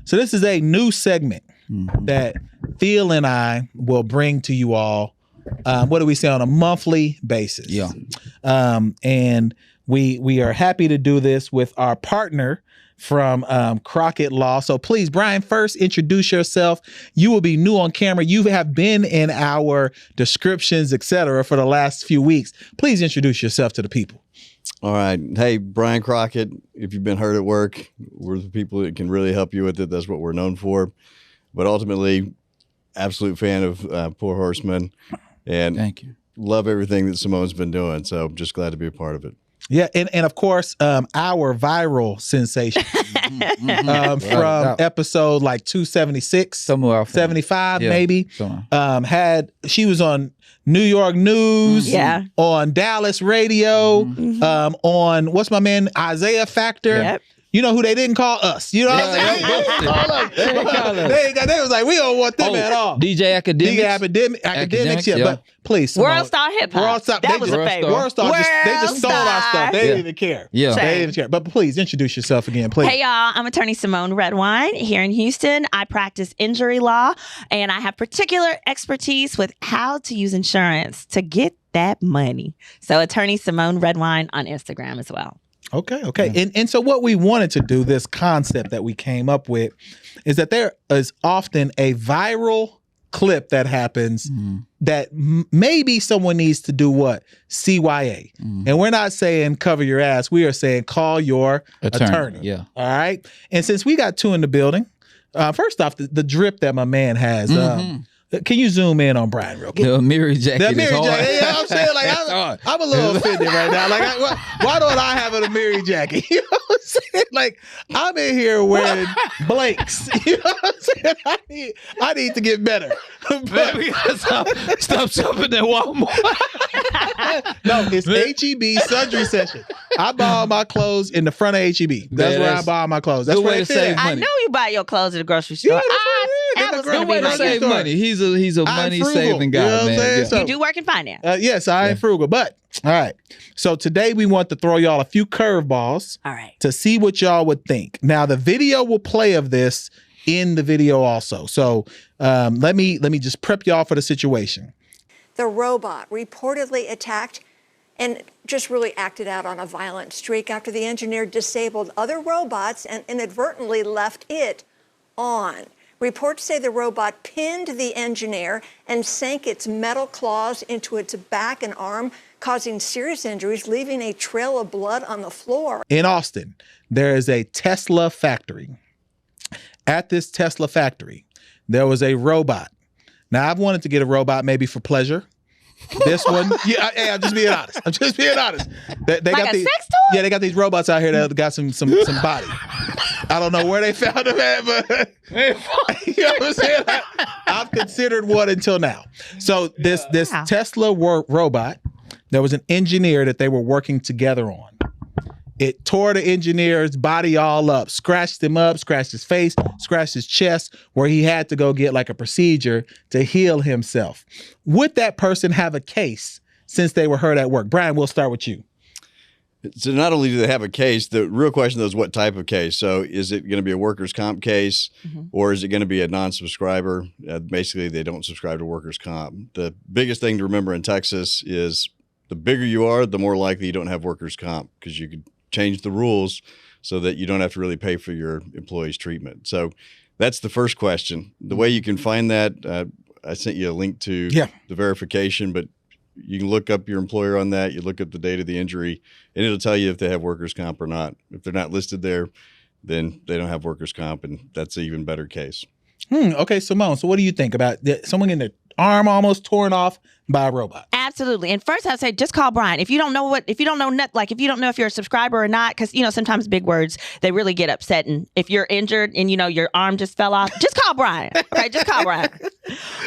So this is a new segment that Phil and I will bring to you all. What do we say, on a monthly basis? Yeah. And we are happy to do this with our partner from Crockett Law. So please, Brian, first introduce yourself. You will be new on camera. You have been in our descriptions, etc., for the last few weeks. Please introduce yourself to the people. All right. Hey, Brian Crockett, if you've been hurt at work, we're the people that can really help you with it. That's what we're known for. But ultimately, absolute fan of Poor Horseman. And Thank you. Love everything that Simone's been doing. So just glad to be a part of it. Yeah, and of course, our viral sensation from episode like 276, Somewhere off 75 Yeah, maybe. somewhere. She was on New York News, on Dallas radio, on what's my man Isaiah Factor. Yep. You know who they didn't call us. You know what I'm saying? They didn't call us. They was like, we don't want them at all. DJ Academics, yeah. But please, Simone, World Star Hip Hop. World Star, That was a favorite. World Star, they just stole our stuff. They didn't even care. Yeah. They didn't even care. But please introduce yourself again, please. Hey, y'all. I'm attorney Simone Redwine here in Houston. I practice injury law, and I have particular expertise with how to use insurance to get that money. So attorney Simone Redwine on Instagram as well. Okay. Yeah. And so what we wanted to do, this concept that we came up with, is that there is often a viral clip that happens that maybe someone needs to do what? CYA. And we're not saying cover your ass. We are saying call your attorney. Yeah. All right. And since we got two in the building, first off, the drip that my man has, can you zoom in on Brian real quick? The Miri jacket is hard. You know what I'm saying? Like, I'm a little offended right now. Like, why don't I have a Miri jacket? You know what I'm saying? Like, I'm in here wearing blanks. You know what I'm saying? I need to get better. Man, we gotta stop shopping at Walmart. No, it's HEB sundry session. I buy all my clothes in the front of HEB. That's where I buy all my clothes. That's good where way they to fit save in. money. I know you buy your clothes at the grocery store. Good way to save money. He's a money saving guy, you know what I'm saying? man. So, You do work in finance. yes, I ain't frugal, but all right. So today we want to throw y'all a few curveballs All right. to see what y'all would think. Now the video will play of this in the video also. So let me just prep y'all for the situation. The robot reportedly attacked and just really acted out on a violent streak after the engineer disabled other robots and inadvertently left it on. Reports say the robot pinned the engineer and sank its metal claws into its back and arm, causing serious injuries, leaving a trail of blood on the floor. In Austin, there is a Tesla factory. At this Tesla factory, there was a robot. Now, I've wanted to get a robot maybe for pleasure. This one, I'm just being honest. They Like got a these, sex toy? yeah, they got these robots out here that got some body. I don't know where they found them at, but you know what I'm saying? I've considered one until now. So this Tesla robot, there was an engineer that they were working together on. It tore the engineer's body all up, scratched him up, scratched his face, scratched his chest, where he had to go get like a procedure to heal himself. Would that person have a case since they were hurt at work? Brian, we'll start with you. So not only do they have a case, the real question though is what type of case. So is it going to be a workers' comp case or is it going to be a non-subscriber? Basically, they don't subscribe to workers' comp. The biggest thing to remember in Texas is the bigger you are, the more likely you don't have workers' comp because you could change the rules so that you don't have to really pay for your employees' treatment. So that's the first question. The way you can find that, I sent you a link to the verification, but you can look up your employer on that. You look at the date of the injury, and it'll tell you if they have workers' comp or not. If they're not listed there, then they don't have workers' comp, and that's an even better case. Okay, Simone, so what do you think about someone getting their arm almost torn off by a robot? Absolutely. And first I'd say just call Brian. If you don't know if you don't know if you're a subscriber or not, because sometimes big words, they really get upset. And if you're injured and your arm just fell off, just call Brian. Okay, just call Brian.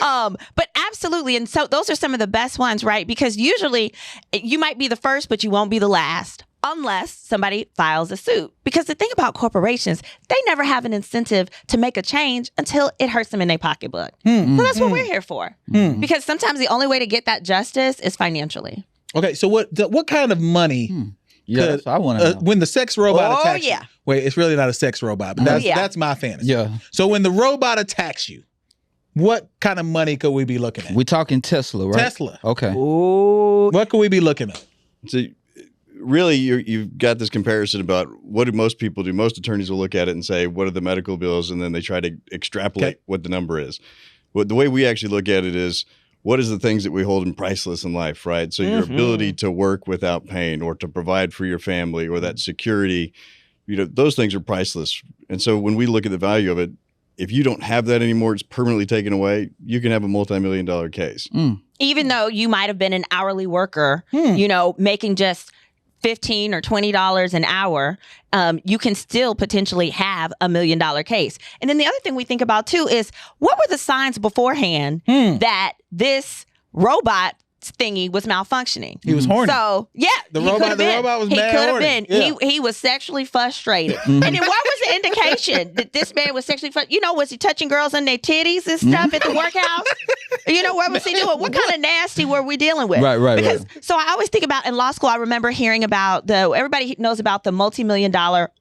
But absolutely. And so those are some of the best ones, right? Because usually you might be the first, but you won't be the last. Unless somebody files a suit. Because the thing about corporations, they never have an incentive to make a change until it hurts them in their pocketbook. So that's what we're here for. Because sometimes the only way to get that justice is financially. Okay, so what kind of money Yeah, that's what I want to know. When the sex robot attacks yeah. you. Wait, it's really not a sex robot, but that's my fantasy. Yeah. So when the robot attacks you, what kind of money could we be looking at? We're talking Tesla, right? Tesla. Okay. Ooh. What could we be looking at? So really, you've got this comparison about what do most people do. Most attorneys will look at it and say, what are the medical bills? And then they try to extrapolate what the number is. The way we actually look at it is, what is the things that we hold in priceless in life, right? So your ability to work without pain or to provide for your family or that security, those things are priceless. And so when we look at the value of it, if you don't have that anymore, it's permanently taken away, you can have a multi-million-dollar case. Even though you might have been an hourly worker, making just $15 or $20 an hour, you can still potentially have $1 million case. And then the other thing we think about too is, what were the signs beforehand that this robot thingy was malfunctioning? He was horny. So the robot was mad horny. He was sexually frustrated. And then what was the indication that this man was sexually frustrated? Was he touching girls on their titties and stuff at the workhouse? What was he doing? What kind of nasty were we dealing with? Right. So I always think about, in law school, I remember hearing about everybody knows about the multi-million-dollar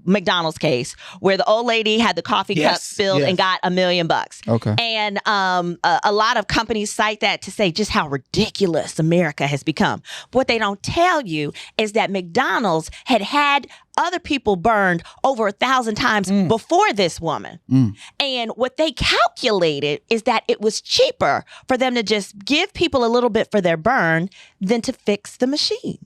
McDonald's case, where the old lady had the coffee cup spilled and got $1 million. Okay. And a lot of companies cite that to say just how ridiculous America has become. But what they don't tell you is that McDonald's had other people burned over 1,000 times before this woman. And what they calculated is that it was cheaper for them to just give people a little bit for their burn than to fix the machine.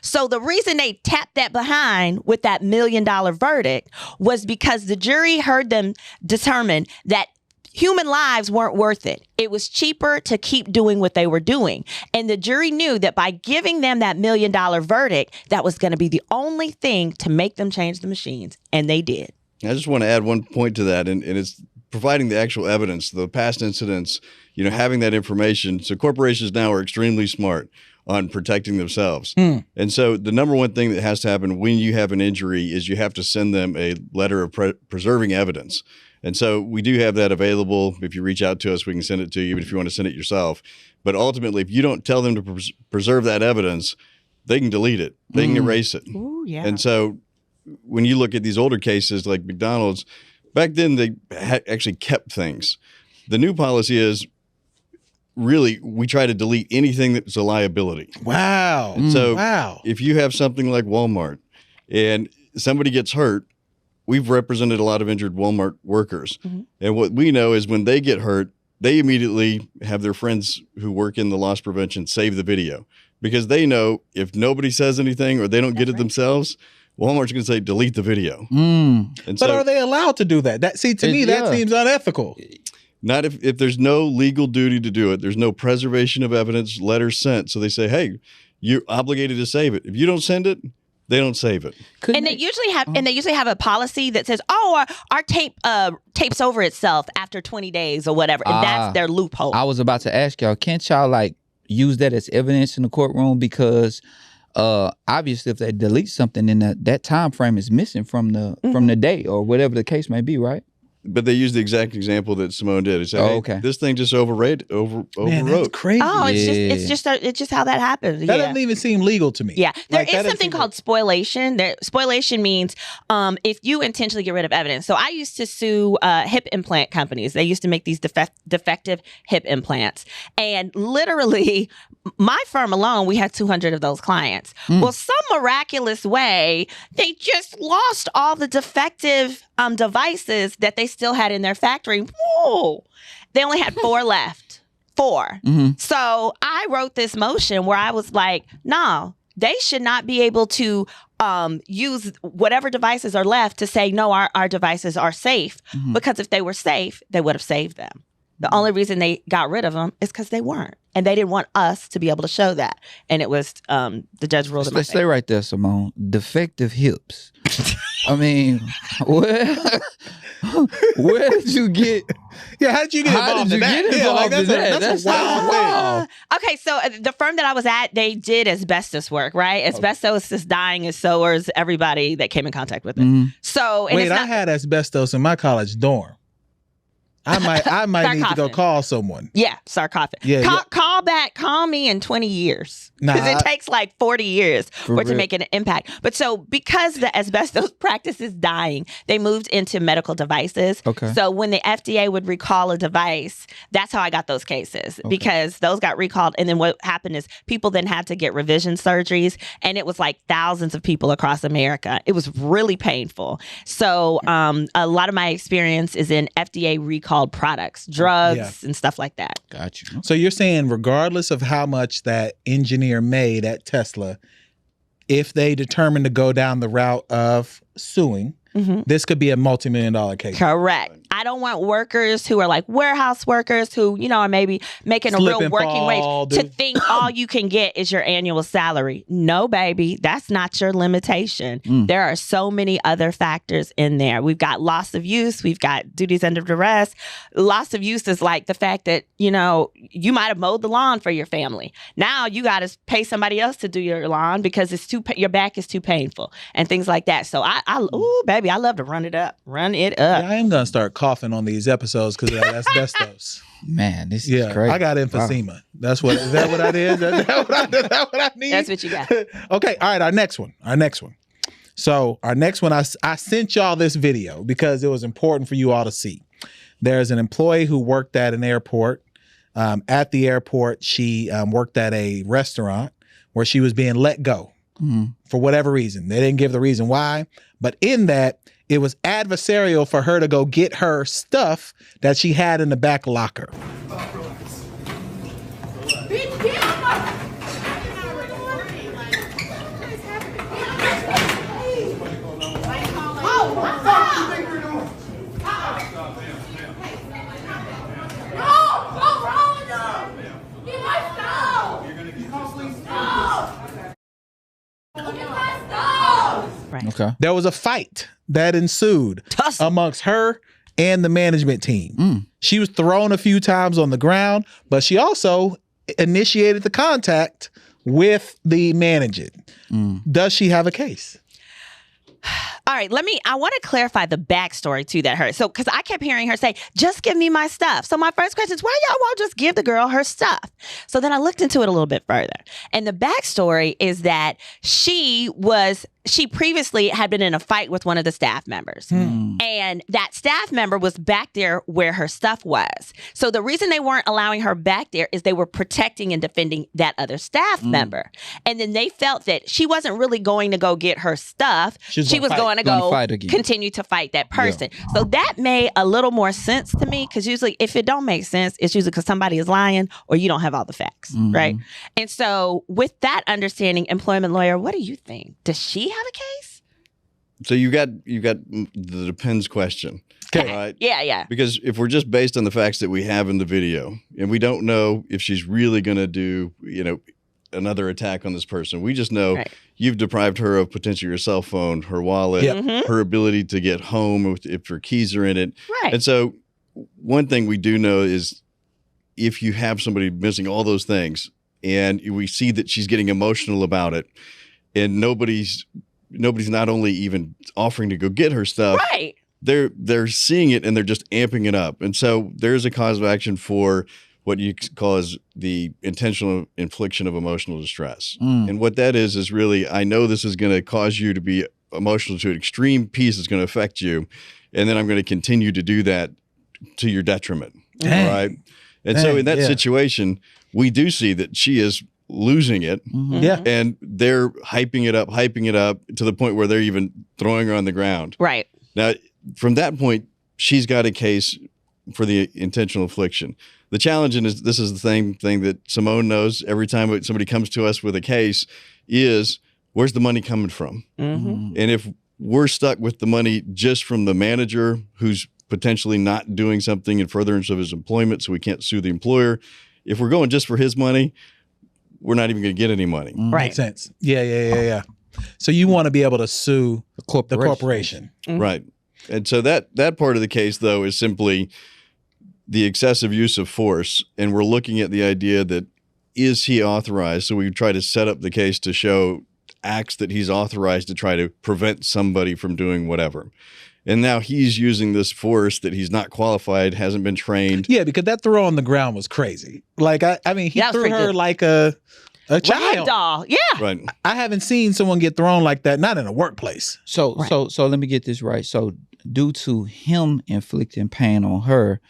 So the reason they tapped that behind with that $1 million verdict was because the jury heard them determine that human lives weren't worth it. It was cheaper to keep doing what they were doing. And the jury knew that by giving them that $1 million verdict, that was going to be the only thing to make them change the machines. And they did. I just want to add one point to that, and it's providing the actual evidence, the past incidents, having that information. So corporations now are extremely smart on protecting themselves. And so the number one thing that has to happen when you have an injury is you have to send them a letter of preserving evidence. And so we do have that available. If you reach out to us, we can send it to you, but if you want to send it yourself. But ultimately, if you don't tell them to preserve that evidence, they can delete it. They can erase it. Ooh, yeah. And so when you look at these older cases like McDonald's, back then they actually kept things. The new policy is really we try to delete anything that's a liability. Wow. And so if you have something like Walmart and somebody gets hurt, we've represented a lot of injured Walmart workers. And what we know is when they get hurt, they immediately have their friends who work in the loss prevention save the video, because they know if nobody says anything or they don't get it themselves, Walmart's going to say, delete the video. But are they allowed to do that? To me, that seems unethical. Not if there's no legal duty to do it. There's no preservation of evidence, letters sent. So they say, hey, you're obligated to save it. If you don't send it, they don't save it. They usually have a policy that says, our tape tapes over itself after 20 days or whatever. And that's their loophole. I was about to ask y'all, can't y'all use that as evidence in the courtroom? Because obviously if they delete something, then that time frame is missing from the day or whatever the case may be, right? But they used the exact example that Simone did. It's okay. This thing just overwrote. Man, that's crazy. Oh, it's just how that happens. That doesn't even seem legal to me. Yeah, there is something called spoliation. Spoliation means if you intentionally get rid of evidence. So I used to sue hip implant companies. They used to make these defective hip implants, and literally, my firm alone, we had 200 of those clients. Well, some miraculous way, they just lost all the defective devices that they still had in their factory. Whoa. They only had 4 left. 4. So I wrote this motion where I was like, no, they should not be able to use whatever devices are left to say, no, our devices are safe. Because if they were safe, they would have saved them. The only reason they got rid of them is because they weren't. And they didn't want us to be able to show that. And it was the judge ruled in my favor. Stay right there, Simone. Defective hips. I mean, where did you get? Yeah, how did you get involved in that? That's a wild thing. Okay, so the firm that I was at, they did asbestos work, right? Asbestos is dying as sewers, everybody that came in contact with it. So, I had asbestos in my college dorm. I might need to go Sarcophagus. call someone. Yeah, sarcophagus. Yeah, Call me in 20 years. Nah, Because it takes like 40 years for it to real. make an impact. But so because the asbestos practice is dying, they moved into medical devices. Okay. So when the FDA would recall a device, that's how I got those cases because those got recalled. And then what happened is people then had to get revision surgeries. And it was like thousands of people across America. It was really painful. So a lot of my experience is in FDA recalled products, drugs, and stuff like that. Got you. So you're saying regardless of how much that engineer made at Tesla, if they determine to go down the route of suing, this could be a multi-million-dollar case. Correct. I don't want workers who are like warehouse workers who, are maybe making a Slip real and working fall, wage to dude. think all you can get is your annual salary. No, baby, that's not your limitation. There are so many other factors in there. We've got loss of use. We've got duties under duress. Loss of use is like the fact that, you might have mowed the lawn for your family. Now you got to pay somebody else to do your lawn because your back is too painful and things like that. So ooh, baby, I love to run it up. Yeah, I am gonna start coughing on these episodes because of that asbestos. Man, this is crazy. I got emphysema. Wow. Is that what I did? Is that what I need? That's what you got. Okay, all right. Our next one. So our next one, I sent y'all this video because it was important for you all to see. There's an employee who worked at an airport. At the airport, she worked at a restaurant where she was being let go for whatever reason. They didn't give the reason why, but in that, it was adversarial for her to go get her stuff that she had in the back locker. Right. Okay. There was a fight that ensued Tussle. amongst her and the management team. She was thrown a few times on the ground, but she also initiated the contact with the manager. Does she have a case? All right, I want to clarify the backstory to that hurt. So, because I kept hearing her say, just give me my stuff. So my first question is, why y'all won't just give the girl her stuff? So then I looked into it a little bit further. And the backstory is that she previously had been in a fight with one of the staff members. And that staff member was back there where her stuff was. So the reason they weren't allowing her back there is they were protecting and defending that other staff member. And then they felt that she wasn't really going to go get her stuff. She was going to go continue to fight that person. Yeah. So that made a little more sense to me because usually if it don't make sense, it's usually because somebody is lying or you don't have all the facts, right? And so with that understanding, employment lawyer, what do you think? Does she have a case? So you got the depends question. Okay. Right? Yeah. Because if we're just based on the facts that we have in the video, and we don't know if she's really going to do, another attack on this person. We just know you've deprived her of potentially her cell phone, her wallet, her ability to get home if her keys are in it. Right. And so one thing we do know is if you have somebody missing all those things and we see that she's getting emotional about it and nobody's not only even offering to go get her stuff. Right. They're seeing it and they're just amping it up. And so there's a cause of action for what you call as the intentional infliction of emotional distress. And what that is really, I know this is going to cause you to be emotional to an extreme piece that's going to affect you. And then I'm going to continue to do that to your detriment. Dang. Right. And so in that situation, we do see that she is losing it. Yeah. And they're hyping it up to the point where they're even throwing her on the ground. Right. Now, from that point, she's got a case for the intentional infliction. The challenge, and this is the same thing that Simone knows every time somebody comes to us with a case, is where's the money coming from? And if we're stuck with the money just from the manager who's potentially not doing something in furtherance of his employment, so we can't sue the employer, if we're going just for his money, we're not even going to get any money. Right. Makes sense. Yeah. So you want to be able to sue the corporation. Right. And so that part of the case, though, is simply the excessive use of force. And we're looking at the idea that is he authorized? So we try to set up the case to show acts that he's authorized to try to prevent somebody from doing whatever. And now he's using this force that he's not qualified, hasn't been trained. Yeah, because that throw on the ground was crazy. Like, I mean, he threw her like a child. Doll. Yeah. Right. I haven't seen someone get thrown like that, not in a workplace. So let me get this right. So due to him inflicting pain on her,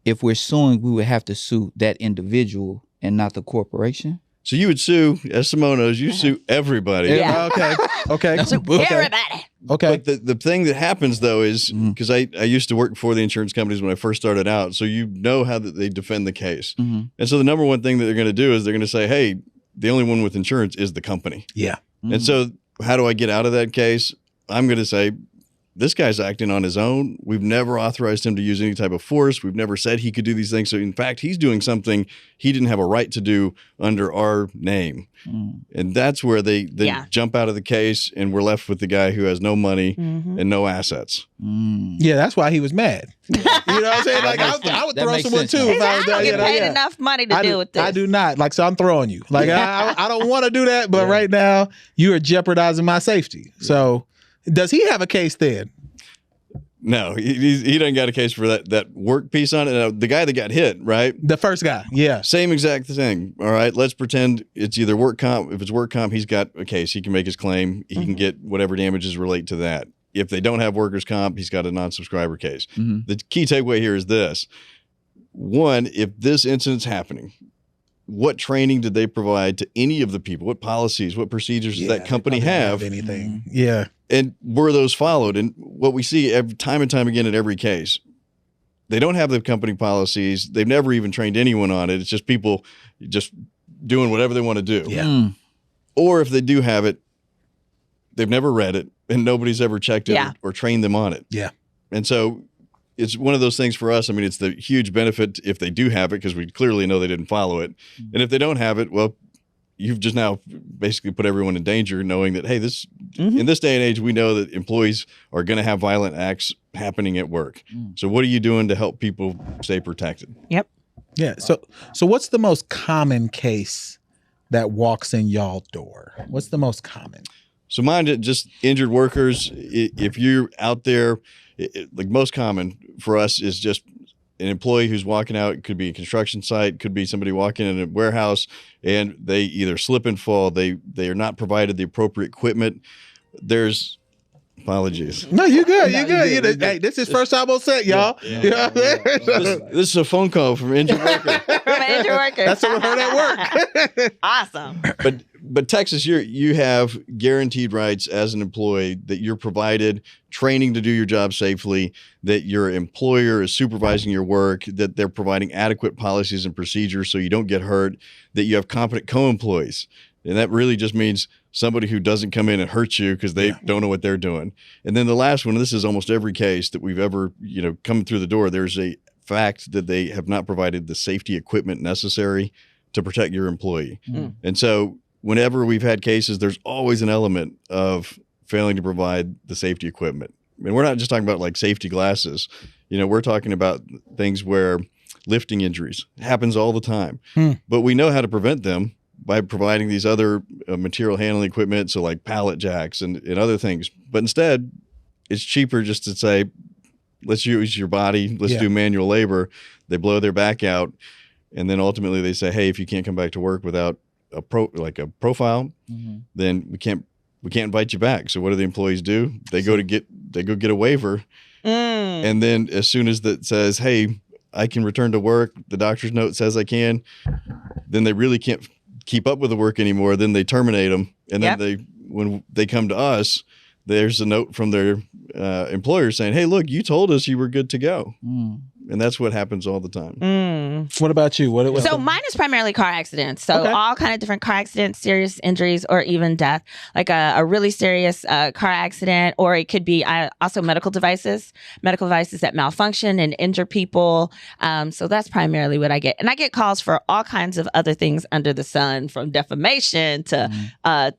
if we're suing, we would have to sue that individual and not the corporation. So you would sue, as Simone knows, you sue everybody. Yeah. Okay. Everybody. Okay. But the thing that happens, though, is because I used to work for the insurance companies when I first started out. So you know how they defend the case. And so the number one thing that they're going to do is they're going to say, hey, the only one with insurance is the company. Yeah. And so how do I get out of that case? I'm going to say, this guy's acting on his own. We've never authorized him to use any type of force. We've never said he could do these things. So in fact, he's doing something he didn't have a right to do under our name. And that's where they jump out of the case, and we're left with the guy who has no money and no assets. Yeah, that's why he was mad. You know what I'm saying? Like, I would throw someone too. If I I was don't there. get paid enough money to deal with this. I do not. Like, so I'm throwing you. Like, I don't want to do that, but right now you are jeopardizing my safety. So does he have a case then? No, he doesn't got a case for that work piece on it. Now, the guy that got hit, right? The first guy, yeah. Same exact thing. All right, let's pretend it's either work comp. If it's work comp, he's got a case. He can make his claim. He can get whatever damages relate to that. If they don't have workers' comp, he's got a non-subscriber case. The key takeaway here is this. One, if this incident's happening, what training did they provide to any of the people? What policies, what procedures does that company have? Anything. Yeah. And were those followed? And what we see time and time again in every case, they don't have the company policies. They've never even trained anyone on it. It's just people just doing whatever they want to do. Yeah. Or if they do have it, they've never read it and nobody's ever checked it or trained them on it. Yeah. And so it's one of those things for us. I mean, it's the huge benefit if they do have it, because we clearly know they didn't follow it. And if they don't have it, well, you've just now basically put everyone in danger, knowing that, hey, this in this day and age, we know that employees are going to have violent acts happening at work. So what are you doing to help people stay protected? Yep. Yeah. So what's the most common case that walks in y'all door? What's the most common? So mine, just injured workers. If you're out there, like most common for us is just an employee who's walking out. It could be a construction site, could be somebody walking in a warehouse, and they either slip and fall. They are not provided the appropriate equipment. There's apologies. No, you good. You good. Hey, this is first time on set, y'all. You know what I'm saying? This is a phone call from injured worker. From an injured worker. That's what heard at work. Awesome. But Texas, you have guaranteed rights as an employee, that you're provided training to do your job safely, that your employer is supervising your work, that they're providing adequate policies and procedures so you don't get hurt, that you have competent co-employees. And that really just means somebody who doesn't come in and hurt you because they don't know what they're doing. And then the last one, and this is almost every case that we've ever, come through the door, there's a fact that they have not provided the safety equipment necessary to protect your employee. And so whenever we've had cases, there's always an element of failing to provide the safety equipment. And we're not just talking about like safety glasses. We're talking about things where lifting injuries happens all the time, but we know how to prevent them by providing these other material handling equipment. So like pallet jacks and other things, but instead it's cheaper just to say, let's use your body. Let's do manual labor. They blow their back out. And then ultimately they say, hey, if you can't come back to work without a profile, then we can't invite you back. So what do the employees do? They go get a waiver. And then as soon as that says, hey, I can return to work, the doctor's note says I can, then they really can't keep up with the work anymore. Then they terminate them. And then when they come to us, there's a note from their employer saying, hey, look, you told us you were good to go. And that's what happens all the time. What about you? So mine is primarily car accidents. So all kind of different car accidents, serious injuries, or even death. Like a really serious car accident, or it could be also medical devices that malfunction and injure people. So that's primarily what I get. And I get calls for all kinds of other things under the sun, from defamation to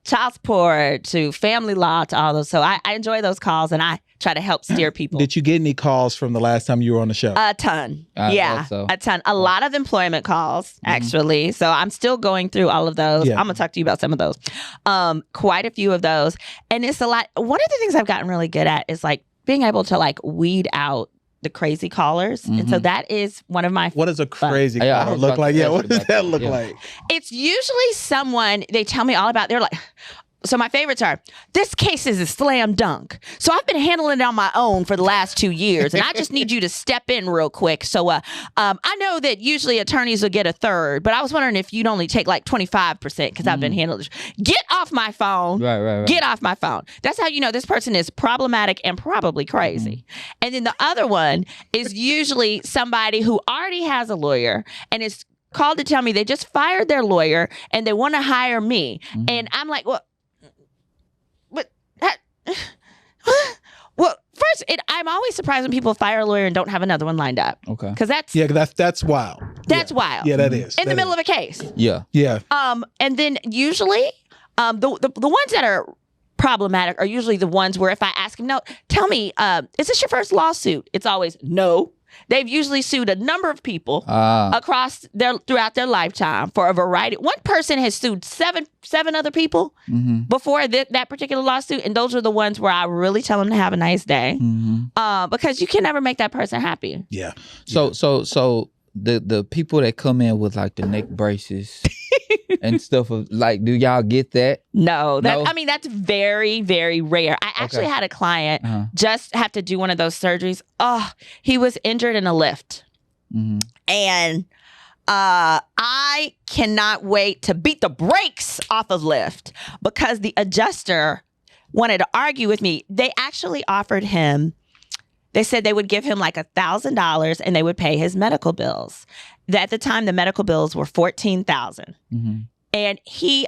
child support to family law to all those. So I enjoy those calls, and I try to help steer people. Did you get any calls from the last time you were on the show? A ton. I thought so. A ton. A lot of employment calls, actually. So I'm still going through all of those. Yeah. I'm going to talk to you about some of those. Quite a few of those. And it's a lot. One of the things I've gotten really good at is like being able to like weed out the crazy callers. And so that is one of my What does a crazy Yeah, I caller was look about like? to Yeah, ask what you does about that that. look Yeah. like? It's usually someone they tell me all about. They're like, so my favorites are, this case is a slam dunk. So I've been handling it on my own for the last 2 years, and I just need you to step in real quick. So I know that usually attorneys will get a third, but I was wondering if you'd only take like 25% because I've been handling it. Get off my phone. Right. Get off my phone. That's how you know this person is problematic and probably crazy. And then the other one is usually somebody who already has a lawyer and is called to tell me they just fired their lawyer and they want to hire me. And I'm like, well, well, first, I'm always surprised when people fire a lawyer and don't have another one lined up. Okay. Because that's That's wild. That's Yeah. wild. Yeah, that is. in the middle of a case. Yeah. Yeah. And then usually, the ones that are problematic are usually the ones where if I ask them, no, tell me, is this your first lawsuit? It's always no. They've usually sued a number of people throughout their lifetime for a variety. One person has sued seven other people before that particular lawsuit, and those are the ones where I really tell them to have a nice day, because you can never make that person happy. Yeah. So the people that come in with like the neck braces and stuff of like, do y'all get that? No, No? I mean, that's very, very rare. I actually had a client just have to do one of those surgeries. Oh, he was injured in a lift. And I cannot wait to beat the brakes off of lift because the adjuster wanted to argue with me. They actually offered him, they said they would give him like $1,000 and they would pay his medical bills. At the time, the medical bills were $14,000. And he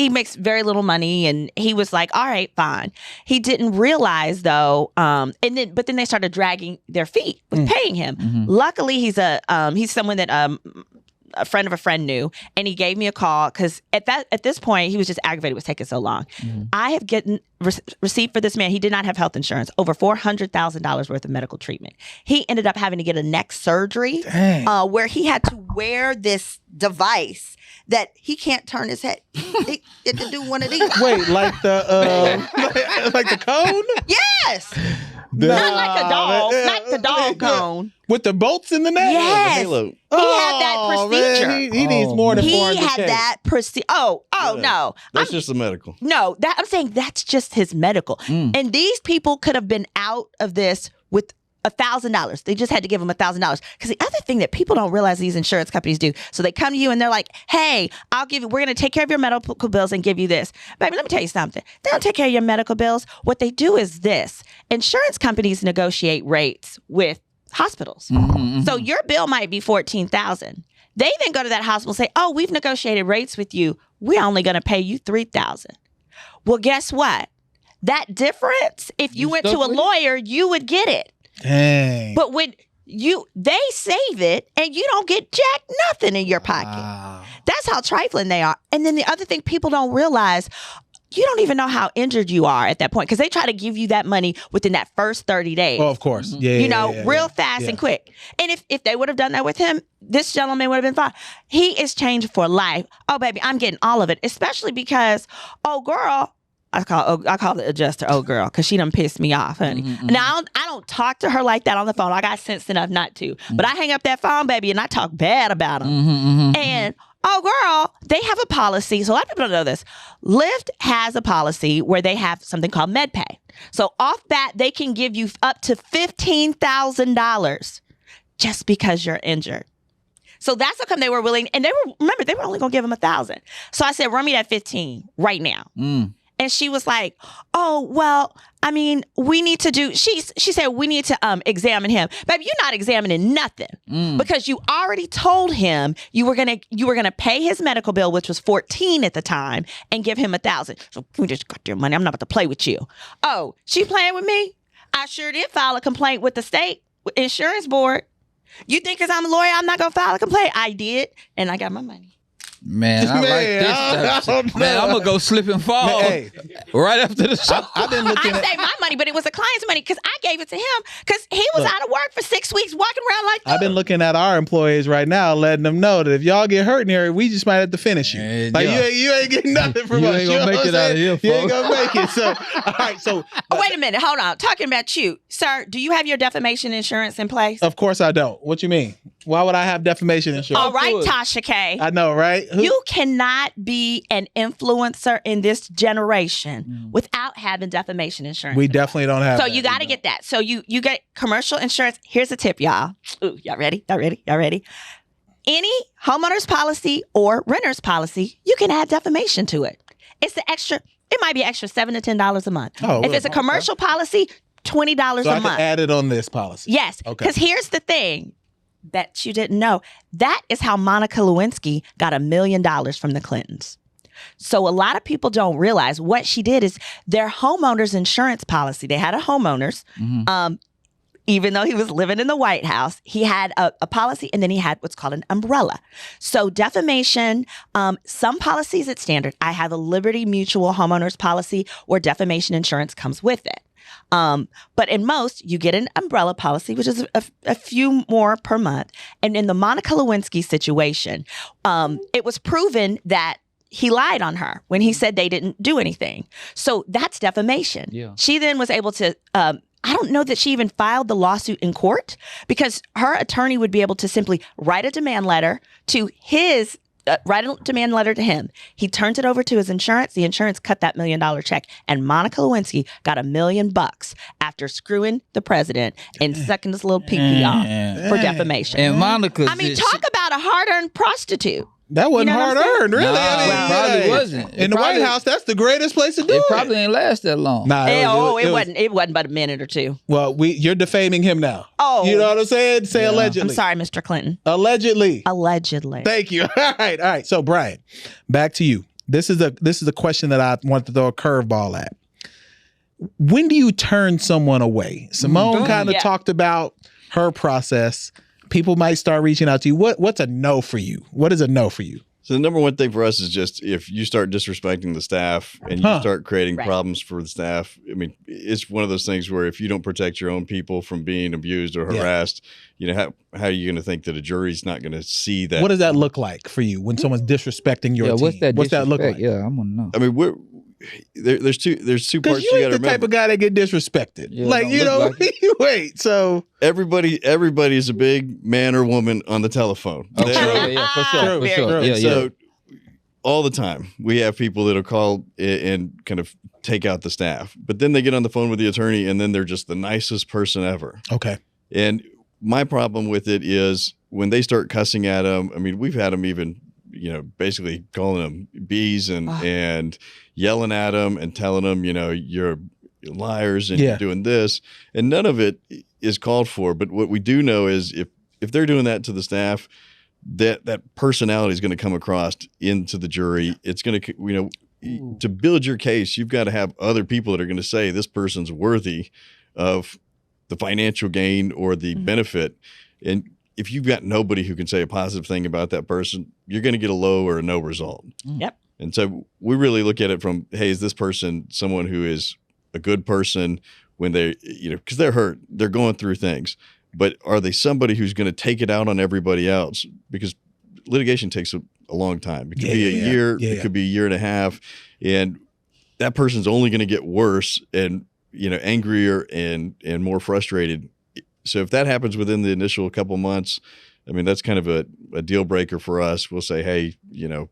makes very little money, and he was like, all right, fine. He didn't realize though, but then they started dragging their feet with paying him. Luckily, he's someone that a friend of a friend knew, and he gave me a call because at this point he was just aggravated it was taking so long. I have gotten receipt for this man. He did not have health insurance. Over $400,000 worth of medical treatment. He ended up having to get a neck surgery where he had to wear this device that he can't turn his head. He had to do one of these. Wait, like the like the cone? Yes. Not like a dog. Not the dog cone. With the bolts in the neck? Yes. Halo. He had that procedure. Man, he needs more than He 400K. had that procedure. Oh, no. That's just the medical. No, I'm saying that's just his medical. And these people could have been out of this with $1,000. They just had to give him $1,000. Because the other thing that people don't realize these insurance companies do, so they come to you and they're like, hey, we're going to take care of your medical bills and give you this. Baby, let me tell you something. They don't take care of your medical bills. What they do is this. Insurance companies negotiate rates with hospitals. So your bill might be $14,000. They then go to that hospital and say, oh, we've negotiated rates with you. We're only going to pay you $3,000. Well, guess what? That difference, if you went to a lawyer, you would get it. Dang. But when they save it and you don't get jack nothing in your pocket. Wow. That's how trifling they are. And then the other thing people don't realize, you don't even know how injured you are at that point because they try to give you that money within that first 30 days. Oh, of course. Yeah. Real fast and quick. And if they would have done that with him, this gentleman would have been fine. He is changed for life. Oh, baby, I'm getting all of it, especially because, oh, girl, I call the adjuster, oh, girl, because she done pissed me off, honey. Now, I don't talk to her like that on the phone. I got sense enough not to. But I hang up that phone, baby, and I talk bad about him. And oh, girl, they have a policy. So a lot of people don't know this. Lyft has a policy where they have something called MedPay. So off bat, they can give you up to $15,000 just because you're injured. So that's how come they were willing. And they were only going to give him $1,000. So I said, run me that 15 right now. And she was like, oh, well, I mean, we need to do, she said, we need to examine him. Baby, you're not examining nothing because you already told him you were gonna pay his medical bill, which was $14 at the time, and give him $1,000. So we just got your money. I'm not about to play with you. Oh, she playing with me? I sure did file a complaint with the state insurance board. You think because I'm a lawyer, I'm not gonna file a complaint? I did, and I got my money. Man, I like this stuff. Man, I'm gonna go slip and fall right after the show. I've been looking I saved my money, but it was a client's money because I gave it to him because he was out of work for 6 weeks walking around like I've been looking at our employees right now, letting them know that if y'all get hurt in here, we just might have to finish you. You ain't getting nothing from us. You ain't gonna make it out of here, folks. You ain't gonna make it. So, all right. So, wait a minute. Hold on. Talking about you, sir, do you have your defamation insurance in place? Of course I don't. What you mean? Why would I have defamation insurance? All right, Tasha K. I know, right? You cannot be an influencer in this generation without having defamation insurance. We definitely don't have So that. you got to get that. So you get commercial insurance. Here's a tip, y'all. Ooh, y'all ready? Y'all ready? Any homeowner's policy or renter's policy, you can add defamation to it. It's the extra. It might be extra $7 to $10 a month. Oh, if it's a commercial policy, $20 so a I month. can add it on this policy. Yes. Okay. Because here's the thing that you didn't know. That is how Monica Lewinsky got $1 million from the Clintons. So a lot of people don't realize what she did is their homeowner's insurance policy. They had a homeowner's. Even though he was living in the White House, he had a policy, and then he had what's called an umbrella. So defamation, some policies at standard. I have a Liberty Mutual homeowners policy where defamation insurance comes with it. But in most, you get an umbrella policy, which is a few more per month. And in the Monica Lewinsky situation, it was proven that he lied on her when he said they didn't do anything. So that's defamation. Yeah. She then was able to, I don't know that she even filed the lawsuit in court because her attorney would be able to simply write a demand letter to his, write a demand letter to him. He turns it over to his insurance. The insurance cut that $1 million check. And Monica Lewinsky got $1 million after screwing the president and sucking his little pee off for defamation. And Monica, I mean, talk about a hard-earned prostitute. That wasn't hard earned, really. No, I mean, it probably wasn't. In the White House, that's the greatest place to do it. It probably ain't last that long. Nah, it wasn't but a minute or two. Well, you're defaming him now. Oh. You know what I'm saying? Say allegedly. I'm sorry, Mr. Clinton. Allegedly. Thank you. All right. So, Brian, back to you. This is a question that I want to throw a curveball at. When do you turn someone away? Simone kind of talked about her process. People might start reaching out to you. What's a no for you? What is a no for you? So the number one thing for us is just if you start disrespecting the staff and you start creating problems for the staff. I mean, it's one of those things where if you don't protect your own people from being abused or harassed, you know, how are you going to think that a jury's not going to see that? What does that look like for you when someone's disrespecting your team? What's that look like? Yeah, I want to know. I mean, there's two parts you got to remember. Because you ain't the type of guy that get disrespected. Wait, so everybody is a big man or woman on the telephone. Okay, for sure. Yeah, so all the time we have people that'll call and kind of take out the staff, but then they get on the phone with the attorney and then they're just the nicest person ever. Okay. And my problem with it is when they start cussing at them. I mean, we've had them even, you know, basically calling them bees and yelling at them and telling them, you know, you're liars and you're doing this. And none of it is called for. But what we do know is if they're doing that to the staff, that personality is going to come across into the jury. It's going to, you know, to build your case, you've got to have other people that are going to say this person's worthy of the financial gain or the benefit. And if you've got nobody who can say a positive thing about that person, you're going to get a low or a no result. Yep. And so we really look at it from, hey, is this person someone who is a good person when they, you know, because they're hurt, they're going through things, but are they somebody who's going to take it out on everybody else? Because litigation takes a long time. It could be a year, it could be a year and a half, and that person's only going to get worse and, you know, angrier and more frustrated. So if that happens within the initial couple months, I mean, that's kind of a deal breaker for us. We'll say, hey, you know,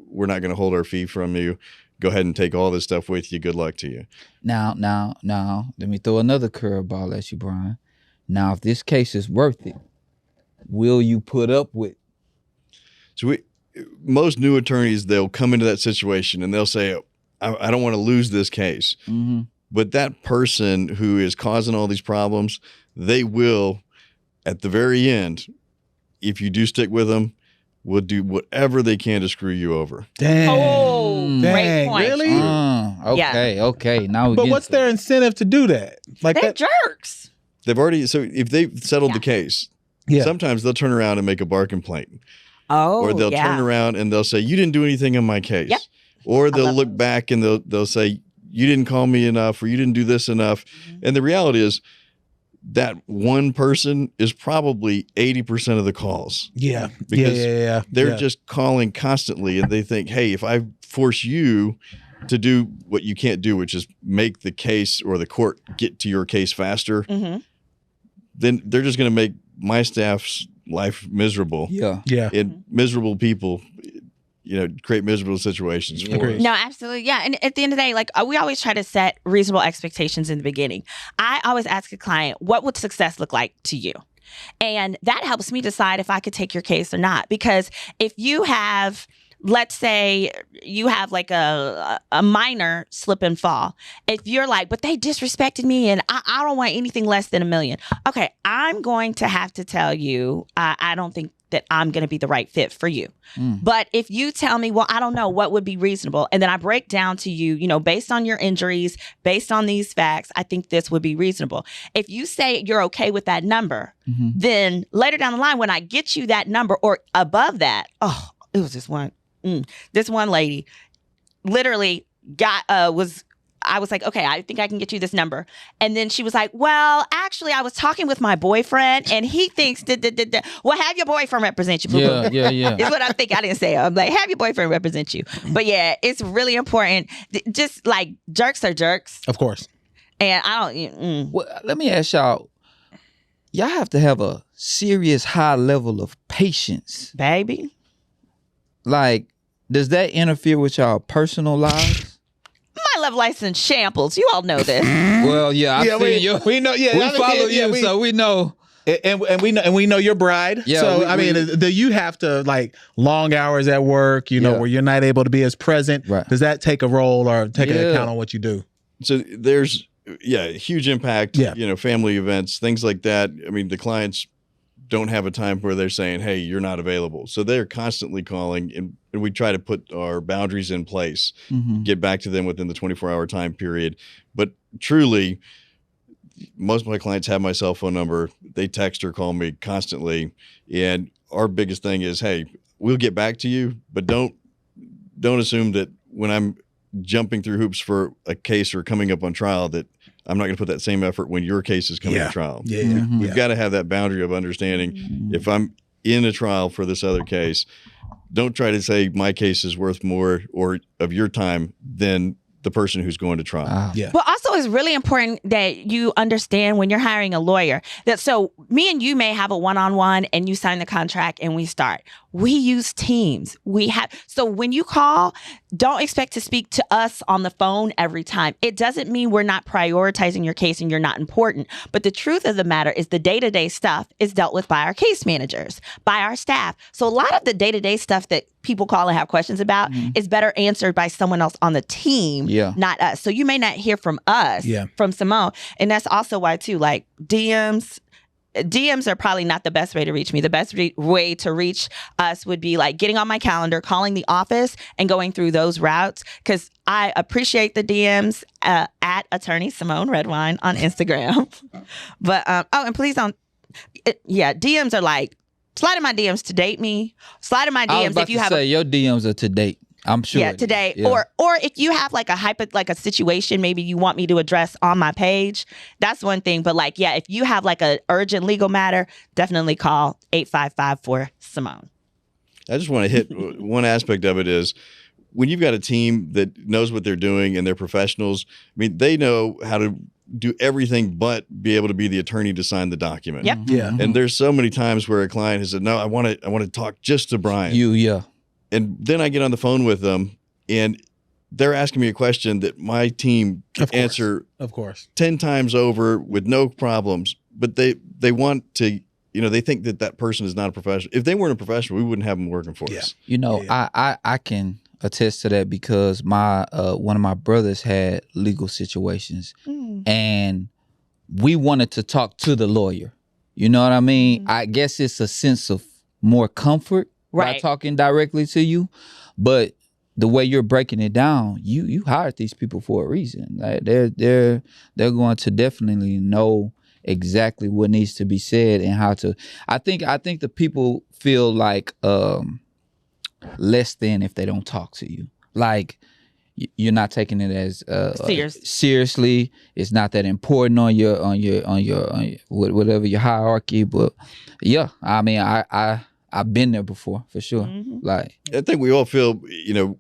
we're not going to hold our fee from you. Go ahead and take all this stuff with you. Good luck to you. Now, let me throw another curveball at you, Brian. Now, if this case is worth it, will you put up with? So most new attorneys, they'll come into that situation and they'll say, I don't want to lose this case. Mm-hmm. But that person who is causing all these problems, they will, at the very end, if you do stick with them, will do whatever they can to screw you over. Dang. Oh, great point. Really? Okay. Now, but what's their incentive to do that? Like they're jerks. They've already, so if they've settled the case, sometimes they'll turn around and make a bar complaint. Oh, or they'll turn around and they'll say, you didn't do anything in my case. Yep. Or they'll look back and they'll say, you didn't call me enough, or you didn't do this enough. And the reality is that one person is probably 80% of the calls. Yeah. Because they're just calling constantly, and they think, hey, if I force you to do what you can't do, which is make the case or the court get to your case faster, then they're just going to make my staff's life miserable. Yeah. And miserable people, create miserable situations for us. No, absolutely. Yeah. And at the end of the day, like we always try to set reasonable expectations in the beginning. I always ask a client, what would success look like to you? And that helps me decide if I could take your case or not. Because if you have, let's say you have like a minor slip and fall. If you're like, but they disrespected me and I don't want anything less than $1 million. Okay, I'm going to have to tell you, I don't think that I'm going to be the right fit for you. But if you tell me, well, I don't know what would be reasonable, and then I break down to you, based on your injuries, based on these facts, I think this would be reasonable. If you say you're okay with that number, then later down the line, when I get you that number or above that, it was this one lady literally I was like, okay, I think I can get you this number. And then she was like, well, actually, I was talking with my boyfriend and he thinks well, have your boyfriend represent you. Yeah. Is what I'm thinking. I didn't say it. I'm like, have your boyfriend represent you. But yeah, it's really important. Just like jerks are jerks. Of course. And I don't. Well, let me ask y'all have to have a serious high level of patience. Baby. Like, does that interfere with y'all personal lives? My love license shambles. You all know this. Well, yeah, we know. Yeah, we follow you, so we know. And we know your bride. Yeah, so you have to like long hours at work, where you're not able to be as present. Right. Does that take a role or take an account on what you do? So there's huge impact. Yeah. Family events, things like that. I mean, the clients don't have a time where they're saying, hey, you're not available. So they're constantly calling, and we try to put our boundaries in place, get back to them within the 24-hour time period. But truly, most of my clients have my cell phone number. They text or call me constantly. And our biggest thing is, hey, we'll get back to you, but don't assume that when I'm jumping through hoops for a case or coming up on trial that I'm not going to put that same effort when your case is coming to trial. We've got to have that boundary of understanding. If I'm in a trial for this other case, don't try to say my case is worth more or of your time than the person who's going to trial. Well, also it's really important that you understand when you're hiring a lawyer that so me and you may have a one-on-one and you sign the contract and we start. We use Teams. So when you call, don't expect to speak to us on the phone every time. It doesn't mean we're not prioritizing your case and you're not important. But the truth of the matter is the day-to-day stuff is dealt with by our case managers, by our staff. So a lot of the day-to-day stuff that people call and have questions about is better answered by someone else on the team, not us. So you may not hear from us, from Simone. And that's also why too, like DMs are probably not the best way to reach me. The best way to reach us would be like getting on my calendar, calling the office and going through those routes. Because I appreciate the DMs at Attorney Simone Redwine on Instagram. But, and please don't, DMs are like, slide in my DMs to date me. Slide in my DMs if you have your DMs are to date. I'm sure. Yeah, today. Yeah. Or if you have like a situation maybe you want me to address on my page, that's one thing. But like, if you have like an urgent legal matter, definitely call 855-4-SIMONE. I just want to hit one aspect of it is when you've got a team that knows what they're doing and they're professionals, I mean, they know how to do everything but be able to be the attorney to sign the document. Yep. Yeah. And there's so many times where a client has said, no, I want to talk just to Brian. And then I get on the phone with them and they're asking me a question that my team can answer 10 times over with no problems. But they want to, they think that person is not a professional. If they weren't a professional, we wouldn't have them working for us. I can attest to that because my one of my brothers had legal situations and we wanted to talk to the lawyer. You know what I mean? I guess it's a sense of more comfort by talking directly to you, but the way you're breaking it down, you hired these people for a reason. Like they're going to definitely know exactly what needs to be said and how to. I think the people feel like less than if they don't talk to you. Like you're not taking it as seriously. It's not that important on your whatever your hierarchy. But yeah, I mean, I've been there before for sure. Mm-hmm. Like I think we all feel, you know,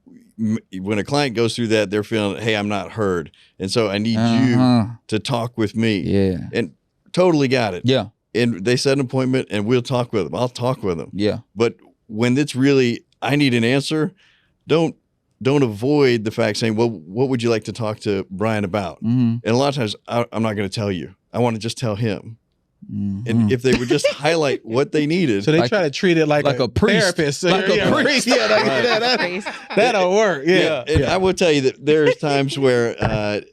when a client goes through that, they're feeling, hey, I'm not heard, and so I need you to talk with me. Yeah, and totally got it. Yeah, and they set an appointment, and we'll talk with them. I'll talk with them. Yeah, but when it's really, I need an answer, don't avoid the fact saying, well, what would you like to talk to Brian about? Mm-hmm. And a lot of times I'm not going to tell you. I want to just tell him. Mm-hmm. And if they would just highlight what they needed. So they try to treat it like a priest. Therapist. Like a priest. Yeah, that'll work. Yeah. And I will tell you that there's times where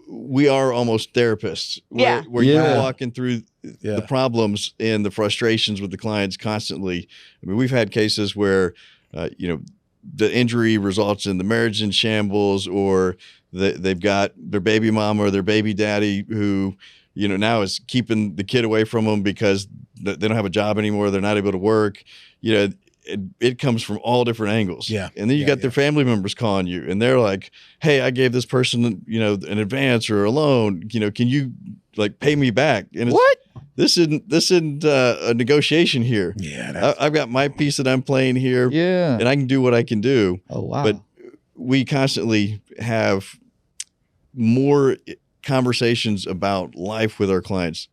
we are almost therapists. Where you're walking through the problems and the frustrations with the clients constantly. I mean, we've had cases where, the injury results in the marriage in shambles, or they've got their baby mama or their baby daddy who, now is keeping the kid away from them because they don't have a job anymore. They're not able to work. It comes from all different angles. Yeah. And then you got their family members calling you, and they're like, hey, I gave this person, an advance or a loan. Can you pay me back? And it's, what? This isn't a negotiation here. Yeah. I've got my piece that I'm playing here. Yeah. And I can do what I can do. Oh, wow. But we constantly have more conversations about life with our clients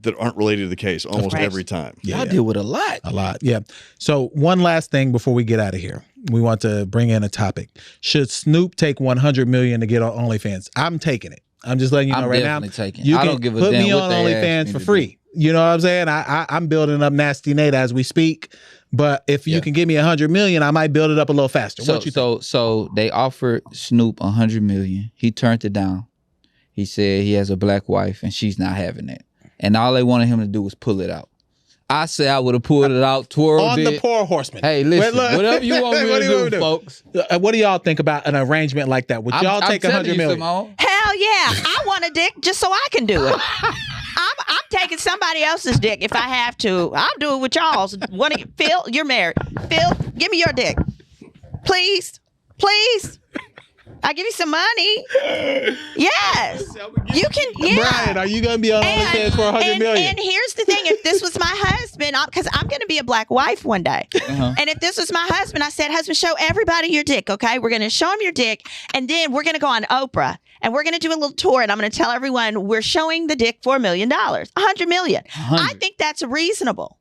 that aren't related to the case almost every time. Y'all deal with a lot. A lot, yeah. So one last thing before we get out of here. We want to bring in a topic. Should Snoop take $100 million to get on OnlyFans? I'm taking it. I'm just letting you know right now. Taking. You I can don't give a put damn me what on they ask OnlyFans me for to free. do. You know what I'm saying? I'm building up Nasty Nate as we speak. But if you can give me $100 million, I might build it up a little faster. So they offered Snoop $100 million. He turned it down. He said he has a black wife and she's not having it. And all they wanted him to do was pull it out. I say I would have pulled it out, twirled on it. the Poor Horseman. Hey, listen, whatever you want me to do, folks. What do y'all think about an arrangement like that? Would y'all take $100 million? Simone. Hell yeah. I want a dick just so I can do it. I'm taking somebody else's dick if I have to. I'll do it with y'all's. Phil, you're married. Phil, give me your dick. Please. Please. I'll give you some money. Yes. You can, Brian, are you going to be on OnlyFans for $100 million? And here's the thing. If this was my husband, because I'm going to be a black wife one day. And if this was my husband, I said, husband, show everybody your dick, okay? We're going to show them your dick. And then we're going to go on Oprah. And we're going to do a little tour. And I'm going to tell everyone we're showing the dick for $1 million. $100 million. I think that's reasonable.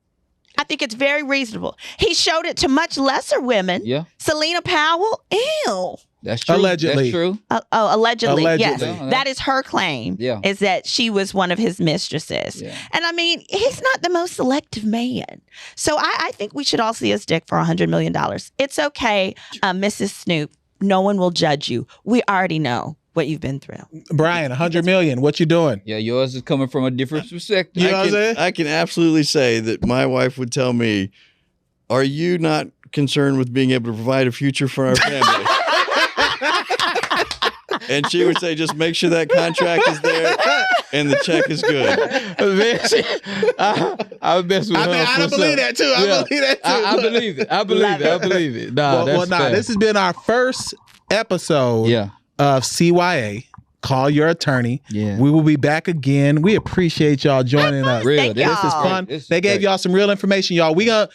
I think it's very reasonable. He showed it to much lesser women. Yeah. Selena Powell. Ew. That's true. Allegedly. That's true. Allegedly. Yes. Uh-huh. That is her claim. Yeah. Is that she was one of his mistresses. Yeah. And I mean, he's not the most selective man. So I think we should all see his dick for $100 million. It's okay, Mrs. Snoop. No one will judge you. We already know what you've been through. Brian, $100 million. What you doing? Yeah, yours is coming from a different perspective. You know what I'm saying? I can absolutely say that my wife would tell me, are you not concerned with being able to provide a future for our family? And she would say, just make sure that contract is there and the check is good. I mess with her. I believe that too. I believe that too. I believe it. I believe it. Nah, this has been our first episode of CYA. Call your attorney. Yeah. We will be back again. We appreciate y'all joining us. Real. This is fun. They gave y'all some real information, y'all. We gonna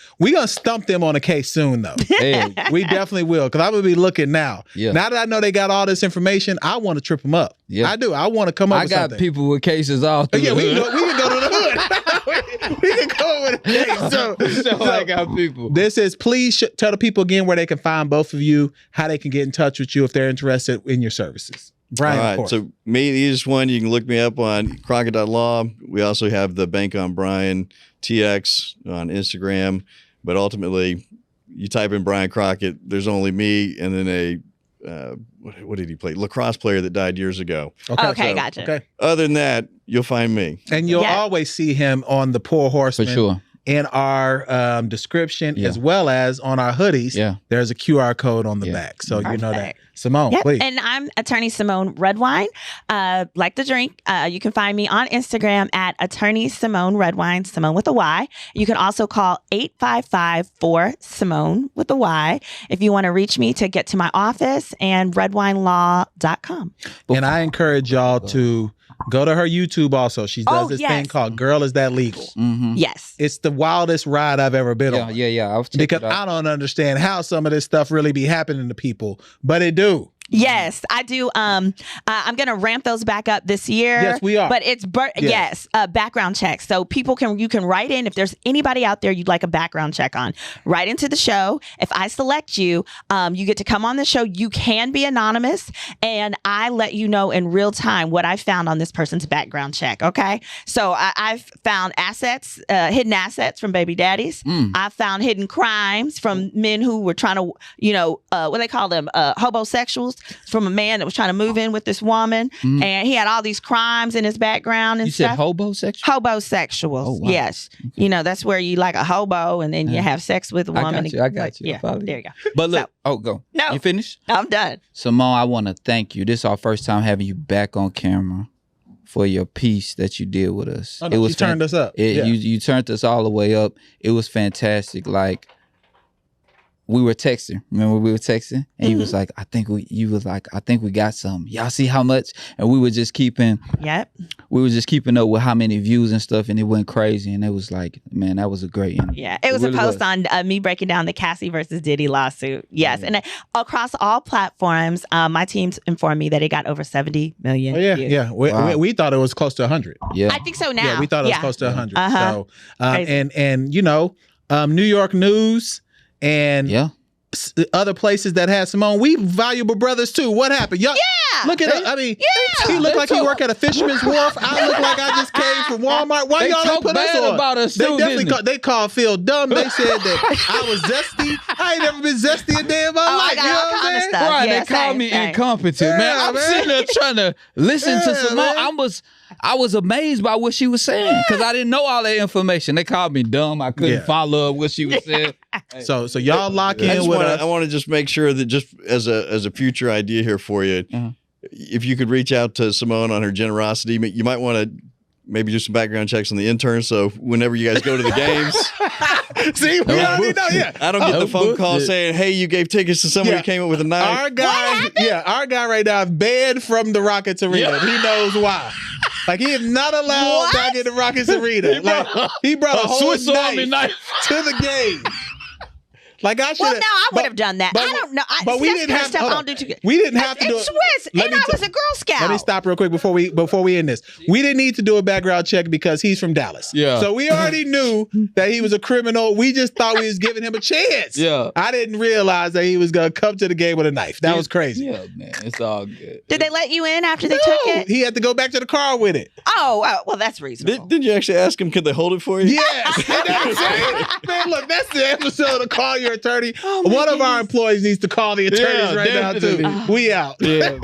stump them on a case soon, though. Hey. We definitely will, because I'm gonna be looking now. Yeah. Now that I know they got all this information, I want to trip them up. Yeah. I do. I want to come up with something. I got people with cases all through the hood. We can go to the hood. we can go with a case. So I got people. This is, please tell the people again where they can find both of you, how they can get in touch with you if they're interested in your services. Brian, all right, of course. so me, the easiest one, you can look me up on Crockett.law. We also have the Bank on Brian TX on Instagram. But ultimately, you type in Brian Crockett, there's only me and then what did he play? Lacrosse player that died years ago. Okay, gotcha. Okay. Other than that, you'll find me. And you'll always see him on the Poor Horseman. For sure. in our description as well as on our hoodies. Yeah. There's a QR code on the back. So you know that. Simone, Yep. please. And I'm attorney Simone Redwine. Like the drink, you can find me on Instagram at attorney Simone Redwine, Simone with a Y. You can also call 855-4-SIMONE with a Y if you want to reach me to get to my office, and redwinelaw.com. And I encourage y'all to go to her YouTube also. She does this thing called Girl, Is That Legal? Mm-hmm. Yes. It's the wildest ride I've ever been on. Yeah. I've checked Because it out. I don't understand how some of this stuff really be happening to people, but it do. Yes, I do. I'm going to ramp those back up this year. Yes, we are. But it's background checks. So you can write in if there's anybody out there you'd like a background check on. Write into the show. If I select you, you get to come on the show. You can be anonymous, and I let you know in real time what I found on this person's background check. Okay, so I've found assets, hidden assets from baby daddies. I found hidden crimes from men who were trying to, what they call them, hobosexuals. From a man that was trying to move in with this woman, and he had all these crimes in his background and You stuff. said hobosexual? Hobosexuals. Oh, wow. Yes. Okay. That's where you like a hobo and then you have sex with a woman. I got you. Yeah, there you go. But look, go. No. You finished? I'm done. Simone, I want to thank you. This is our first time having you back on camera for your piece that you did with us. Oh, no, you turned us up. You turned us all the way up. It was fantastic. Like, we were texting. Remember we were texting? And he was like, I think we got some. Y'all see how much? And we were just keeping up with how many views and stuff, and it went crazy. And it was like, man, that was a great interview. Yeah, it was really a post on me breaking down the Cassie versus Diddy lawsuit. Yes, and across all platforms, my team's informed me that it got over 70 million views. Yeah. We thought it was close to 100. Yeah. I think so now. Yeah, we thought it was close to 100. Uh-huh. So, and New York News and other places that had Simone, we valuable brothers too. What happened? Y'all, look at I mean, he looked like he worked at a fisherman's wharf. I look like I just came from Walmart. Why y'all talk put us bad on? about us They too, definitely didn't they called Phil dumb. They said that I was zesty. I ain't never been zesty a day in my life. I got all kind of stuff. Right, Yeah, they called same, me same. incompetent, man. I'm sitting there trying to listen to Simone. man. I was amazed by what she was saying because I didn't know all that information. They called me dumb. I couldn't follow up what she was saying. So y'all lock in with us. I want to just make sure that just as a future idea here for you, if you could reach out to Simone on her generosity, you might want to maybe do some background checks on the interns. So whenever you guys go to the games, See, we already know. Yeah, I don't get the phone call saying, "Hey, you gave tickets to somebody who came up with a knife." Our guy right now is banned from the Rockets Arena. He knows why. Like, he is not allowed back in the Rockets Arena. He brought a whole Swiss Army knife to the game. Like, I should. Well, no, I would have done that. I don't know. But we didn't have to. We didn't have to do it. It's Swiss, and I was a Girl Scout. Let me stop real quick before we end this. We didn't need to do a background check because he's from Dallas. Yeah. So we already knew that he was a criminal. We just thought we was giving him a chance. Yeah. I didn't realize that he was gonna come to the game with a knife. That was crazy. Yeah, man, it's all good. Did they let you in after they took it? He had to go back to the car with it. Oh, well, that's reasonable. Did you actually ask him? Could they hold it for you? Yes. Isn't that insane? Man, look, that's the episode of Call Your Attorney. One of our employees needs to call the attorneys right now, too. definitely. We out. Yeah, man.